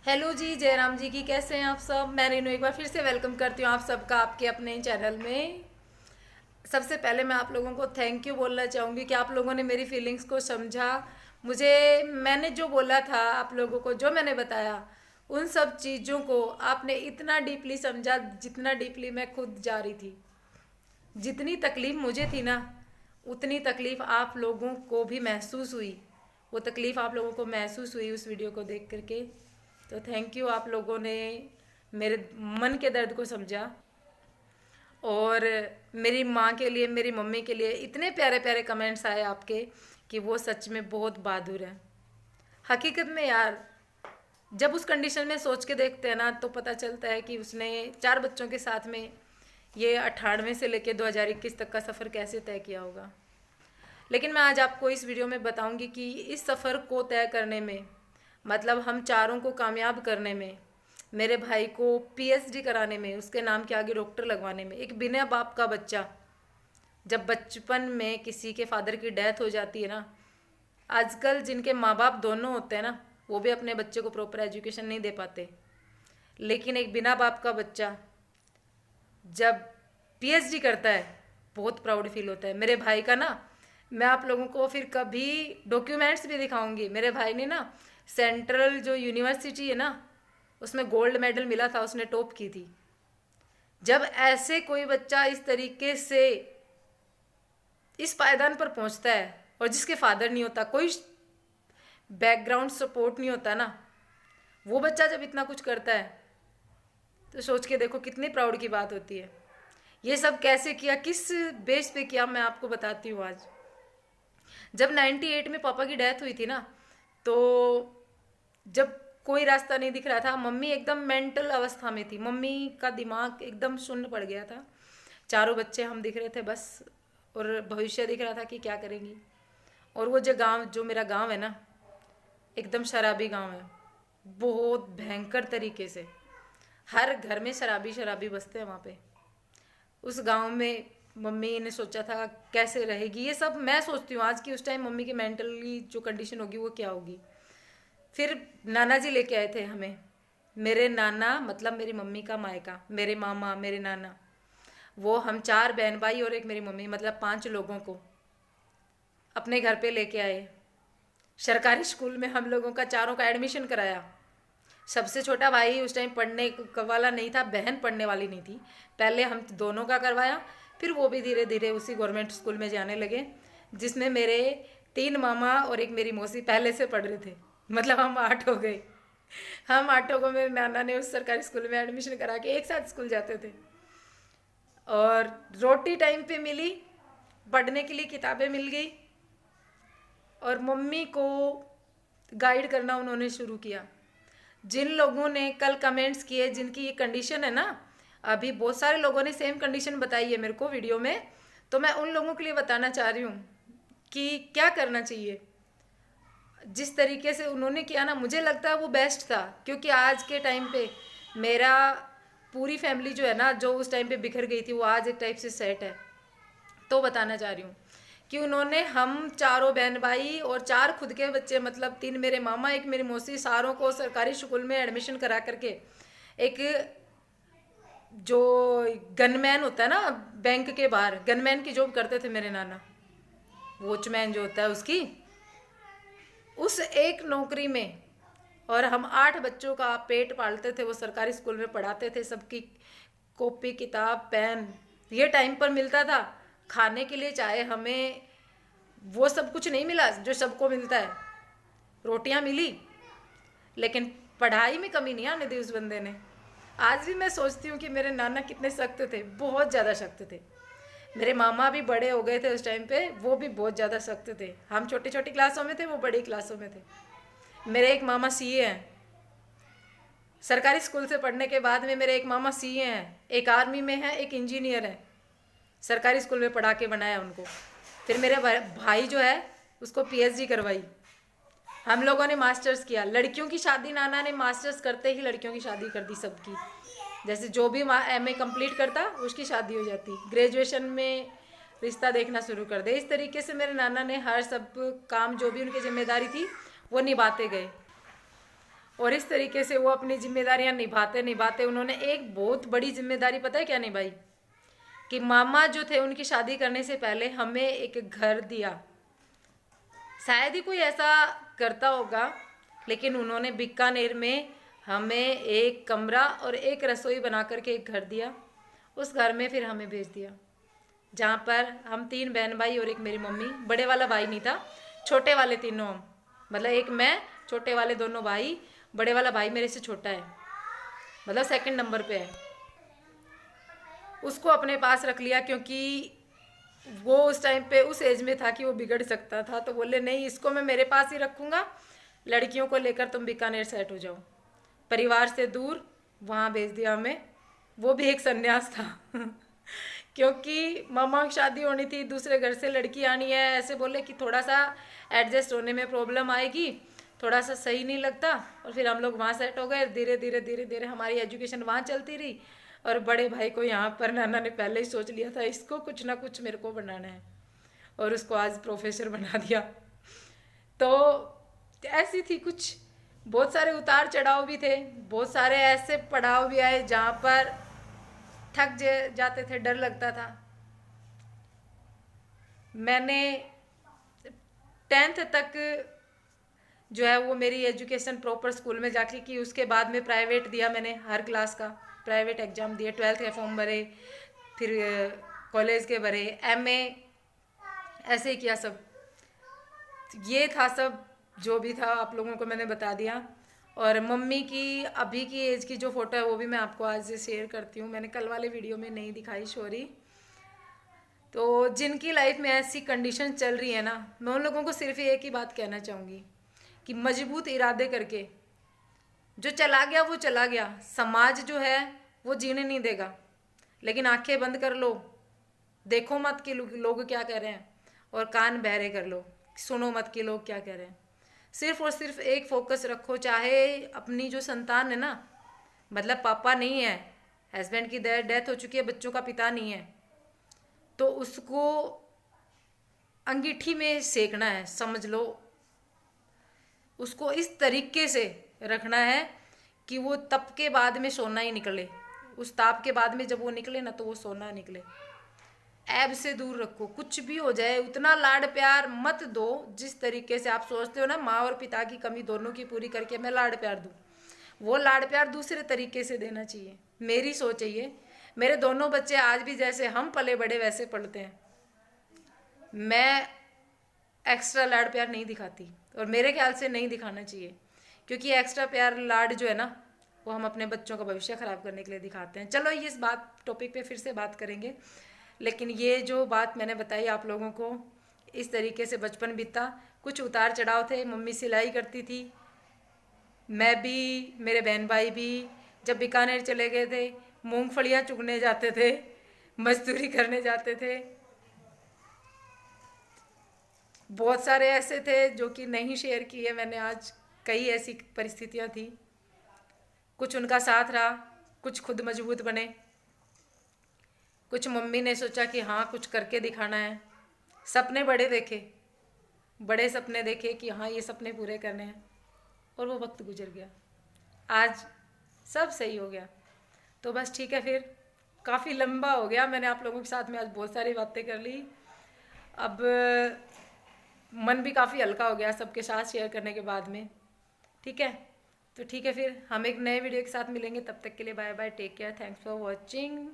Hello जी, जयराम जी की कैसे हैं आप सब। मैं रेनू एक बार फिर से वेलकम करती हूँ आप सबका आपके अपने चैनल में। सबसे पहले मैं आप लोगों को थैंक यू बोलना चाहूँगी कि आप लोगों ने मेरी फीलिंग्स को समझा। मुझे मैंने जो बोला था आप लोगों को, जो मैंने बताया, उन सब चीज़ों को आपने इतना डीपली समझा जितना डीपली मैं खुद जा रही थी। जितनी तकलीफ़ मुझे थी ना, उतनी तकलीफ़ आप लोगों को भी महसूस हुई। वो तकलीफ़ आप लोगों को महसूस हुई उस वीडियो को देख करके। तो थैंक यू, आप लोगों ने मेरे मन के दर्द को समझा। और मेरी माँ के लिए, मेरी मम्मी के लिए इतने प्यारे प्यारे कमेंट्स आए आपके कि वो सच में बहुत बहादुर है। हकीकत में यार, जब उस कंडीशन में सोच के देखते हैं ना, तो पता चलता है कि उसने 4 बच्चों के साथ में ये 98 से लेके 2021 तक का सफ़र कैसे तय किया होगा। लेकिन मैं आज आपको इस वीडियो में बताऊंगी कि इस सफ़र को तय करने में, मतलब हम चारों को कामयाब करने में, मेरे भाई को पीएचडी कराने में, उसके नाम के आगे डॉक्टर लगवाने में, एक बिना बाप का बच्चा, जब बचपन में किसी के फादर की डेथ हो जाती है ना, आजकल जिनके माँ बाप दोनों होते हैं ना, वो भी अपने बच्चे को प्रॉपर एजुकेशन नहीं दे पाते। लेकिन एक बिना बाप का बच्चा जब पीएचडी करता है, बहुत प्राउड फील होता है। मेरे भाई का ना, मैं आप लोगों को फिर कभी डॉक्यूमेंट्स भी दिखाऊंगी। मेरे भाई ने ना सेंट्रल जो यूनिवर्सिटी है ना, उसमें गोल्ड मेडल मिला था, उसने टॉप की थी। जब ऐसे कोई बच्चा इस तरीके से इस पायदान पर पहुंचता है और जिसके फादर नहीं होता, कोई बैकग्राउंड सपोर्ट नहीं होता ना, वो बच्चा जब इतना कुछ करता है, तो सोच के देखो कितनी प्राउड की बात होती है। ये सब कैसे किया, किस बेस पे किया, मैं आपको बताती हूँ आज। जब 98 में पापा की डेथ हुई थी ना, तो जब कोई रास्ता नहीं दिख रहा था, मम्मी एकदम मेंटल अवस्था में थी। मम्मी का दिमाग एकदम शून्य पड़ गया था। चारों बच्चे हम दिख रहे थे बस, और भविष्य दिख रहा था कि क्या करेंगी। और वो जो गांव, जो मेरा गांव है ना, एकदम शराबी गांव है, बहुत भयंकर तरीके से। हर घर में शराबी शराबी बसते हैं वहाँ पे। उस गांव में मम्मी ने सोचा था कैसे रहेगी, ये सब मैं सोचती हूँ आज की। उस टाइम मम्मी की मेंटली जो कंडीशन होगी वो क्या होगी। फिर नाना जी लेके आए थे हमें। मेरे नाना मतलब मेरी मम्मी का मायका, मेरे मामा, मेरे नाना, वो हम 4 बहन भाई और एक मेरी मम्मी, मतलब 5 लोगों को अपने घर पे लेके आए। सरकारी स्कूल में हम लोगों का चारों का एडमिशन कराया। सबसे छोटा भाई उस टाइम पढ़ने वाला नहीं था, बहन पढ़ने वाली नहीं थी। पहले हम दोनों का करवाया, फिर वो भी धीरे धीरे उसी गवर्नमेंट स्कूल में जाने लगे, जिसमें मेरे 3 मामा और एक मेरी मौसी पहले से पढ़ रहे थे। मतलब हम 8 हो गए। हम 8 को मेरे नाना ने उस सरकारी स्कूल में एडमिशन करा के एक साथ स्कूल जाते थे। और रोटी टाइम पे मिली, पढ़ने के लिए किताबें मिल गई, और मम्मी को गाइड करना उन्होंने शुरू किया। जिन लोगों ने कल कमेंट्स किए, जिनकी ये कंडीशन है ना, अभी बहुत सारे लोगों ने सेम कंडीशन बताई है मेरे को वीडियो में, तो मैं उन लोगों के लिए बताना चाह रही हूँ कि क्या करना चाहिए। जिस तरीके से उन्होंने किया ना, मुझे लगता है वो बेस्ट था। क्योंकि आज के टाइम पे मेरा पूरी फैमिली जो है ना, जो उस टाइम पे बिखर गई थी, वो आज एक टाइप से सेट है। तो बताना चाह रही हूँ कि उन्होंने हम चारों बहन भाई और 4 खुद के बच्चे, मतलब 3 मेरे मामा, एक मेरी मौसी, सारों को सरकारी स्कूल में एडमिशन करा करके, एक जो गनमैन होता है ना बैंक के बाहर, गनमैन की जॉब करते थे मेरे नाना, वॉचमैन जो होता है उसकी, उस एक नौकरी में। और हम 8 बच्चों का पेट पालते थे, वो सरकारी स्कूल में पढ़ाते थे। सबकी कॉपी किताब पेन ये टाइम पर मिलता था। खाने के लिए चाहे हमें वो सब कुछ नहीं मिला जो सबको मिलता है, रोटियां मिली, लेकिन पढ़ाई में कमी नहीं आने दी उस बंदे ने। आज भी मैं सोचती हूँ कि मेरे नाना कितने सख्त थे, बहुत ज़्यादा सख्त थे। मेरे मामा भी बड़े हो गए थे उस टाइम पे, वो भी बहुत ज़्यादा सख्त थे। हम छोटी छोटी क्लासों में थे, वो बड़ी क्लासों में थे। मेरे एक मामा सीए हैं, सरकारी स्कूल से पढ़ने के बाद में मेरे एक मामा सीए हैं, एक आर्मी में है, एक इंजीनियर है। सरकारी स्कूल में पढ़ा के बनाया उनको। फिर मेरे भाई जो है उसको पीएचडी करवाई। हम लोगों ने मास्टर्स किया। लड़कियों की शादी नाना ने मास्टर्स करते ही लड़कियों की शादी कर दी सबकी। जैसे जो भी एमए कंप्लीट करता उसकी शादी हो जाती, ग्रेजुएशन में रिश्ता देखना शुरू कर दे। इस तरीके से मेरे नाना ने हर सब काम, जो भी उनकी जिम्मेदारी थी, वो निभाते गए। और इस तरीके से वो अपनी जिम्मेदारियां निभाते निभाते उन्होंने एक बहुत बड़ी जिम्मेदारी, पता है क्या निभाई, कि मामा जो थे उनकी शादी करने से पहले हमें एक घर दिया। शायद ही कोई ऐसा करता होगा, लेकिन उन्होंने बीकानेर में हमें एक कमरा और एक रसोई बना करके एक घर दिया। उस घर में फिर हमें भेज दिया, जहाँ पर हम 3 बहन भाई और एक मेरी मम्मी। बड़े वाला भाई नहीं था, छोटे वाले तीनों हम, मतलब एक मैं, छोटे वाले दोनों भाई, बड़े वाला भाई मेरे से छोटा है, मतलब सेकंड नंबर पे है। उसको अपने पास रख लिया क्योंकि वो उस टाइम पे उस एज में था कि वो बिगड़ सकता था, तो बोले नहीं, इसको मैं मेरे पास ही रखूँगा, लड़कियों को लेकर तुम बीकानेर सेट हो जाओ। परिवार से दूर वहाँ भेज दिया हमें। वो भी एक संन्यास था क्योंकि मामा की शादी होनी थी, दूसरे घर से लड़की आनी है, ऐसे बोले कि थोड़ा सा एडजस्ट होने में प्रॉब्लम आएगी, थोड़ा सा सही नहीं लगता। और फिर हम लोग वहाँ सेट हो गए। धीरे धीरे धीरे धीरे हमारी एजुकेशन वहाँ चलती रही। और बड़े भाई को यहाँ पर नाना ने पहले ही सोच लिया था, इसको कुछ ना कुछ मेरे को बनाना है, और उसको आज प्रोफेसर बना दिया। तो ऐसी थी कुछ, बहुत सारे उतार चढ़ाव भी थे, बहुत सारे ऐसे पड़ाव भी आए जहाँ पर थक जाते थे, डर लगता था। मैंने 10th तक जो है वो मेरी एजुकेशन प्रॉपर स्कूल में जाके की। उसके बाद में प्राइवेट दिया मैंने, हर क्लास का प्राइवेट एग्ज़ाम दिए, 12th के फॉर्म भरे, फिर कॉलेज के भरे, MA ऐसे ही किया सब। ये था सब, जो भी था आप लोगों को मैंने बता दिया। और मम्मी की अभी की एज की जो फ़ोटो है वो भी मैं आपको आज से शेयर करती हूँ, मैंने कल वाले वीडियो में नहीं दिखाई, सॉरी। तो जिनकी लाइफ में ऐसी कंडीशन चल रही है ना, मैं उन लोगों को सिर्फ एक ही बात कहना चाहूँगी कि मजबूत इरादे करके, जो चला गया वो चला गया, समाज जो है वो जीने नहीं देगा, लेकिन आंखें बंद कर लो, देखो मत कि लोग क्या कह रहे हैं, और कान बहरे कर लो, सुनो मत कि लोग क्या कह रहे हैं। सिर्फ और सिर्फ एक फोकस रखो, चाहे अपनी जो संतान है ना, मतलब पापा नहीं है, हस्बैंड की डेथ हो चुकी है, बच्चों का पिता नहीं है, तो उसको अंगीठी में सेकना है, समझ लो। उसको इस तरीके से रखना है कि वो तप के बाद में सोना ही निकले, उस ताप के बाद में जब वो निकले ना तो वो सोना निकले। ऐब से दूर रखो, कुछ भी हो जाए उतना लाड प्यार मत दो जिस तरीके से आप सोचते हो ना, माँ और पिता की कमी दोनों की पूरी करके मैं लाड प्यार दूँ। वो लाड प्यार दूसरे तरीके से देना चाहिए, मेरी सोच है ये। मेरे दोनों बच्चे आज भी जैसे हम पले बड़े वैसे पढ़ते हैं। मैं एक्स्ट्रा लाड प्यार नहीं दिखाती, और मेरे ख्याल से नहीं दिखाना चाहिए, क्योंकि एक्स्ट्रा प्यार लाड जो है ना वो हम अपने बच्चों का भविष्य ख़राब करने के लिए दिखाते हैं। चलो ये इस बात टॉपिक पे फिर से बात करेंगे, लेकिन ये जो बात मैंने बताई आप लोगों को, इस तरीके से बचपन बीता। कुछ उतार चढ़ाव थे, मम्मी सिलाई करती थी, मैं भी, मेरे बहन भाई भी। जब बीकानेर चले गए थे, मूंगफलियाँ चुगने जाते थे, मजदूरी करने जाते थे। बहुत सारे ऐसे थे जो कि नहीं शेयर किए मैंने आज, कई ऐसी परिस्थितियाँ थी। कुछ उनका साथ रहा, कुछ खुद मजबूत बने, कुछ मम्मी ने सोचा कि हाँ कुछ करके दिखाना है, सपने बड़े देखे, बड़े सपने देखे कि हाँ ये सपने पूरे करने हैं, और वो वक्त गुजर गया। आज सब सही हो गया। तो बस ठीक है, फिर काफ़ी लंबा हो गया, मैंने आप लोगों के साथ में आज बहुत सारी बातें कर ली। अब मन भी काफ़ी हल्का हो गया सबके साथ शेयर करने के बाद में। ठीक है, तो ठीक है, फिर हम एक नए वीडियो के साथ मिलेंगे। तब तक के लिए bye bye, take care, thanks for watching.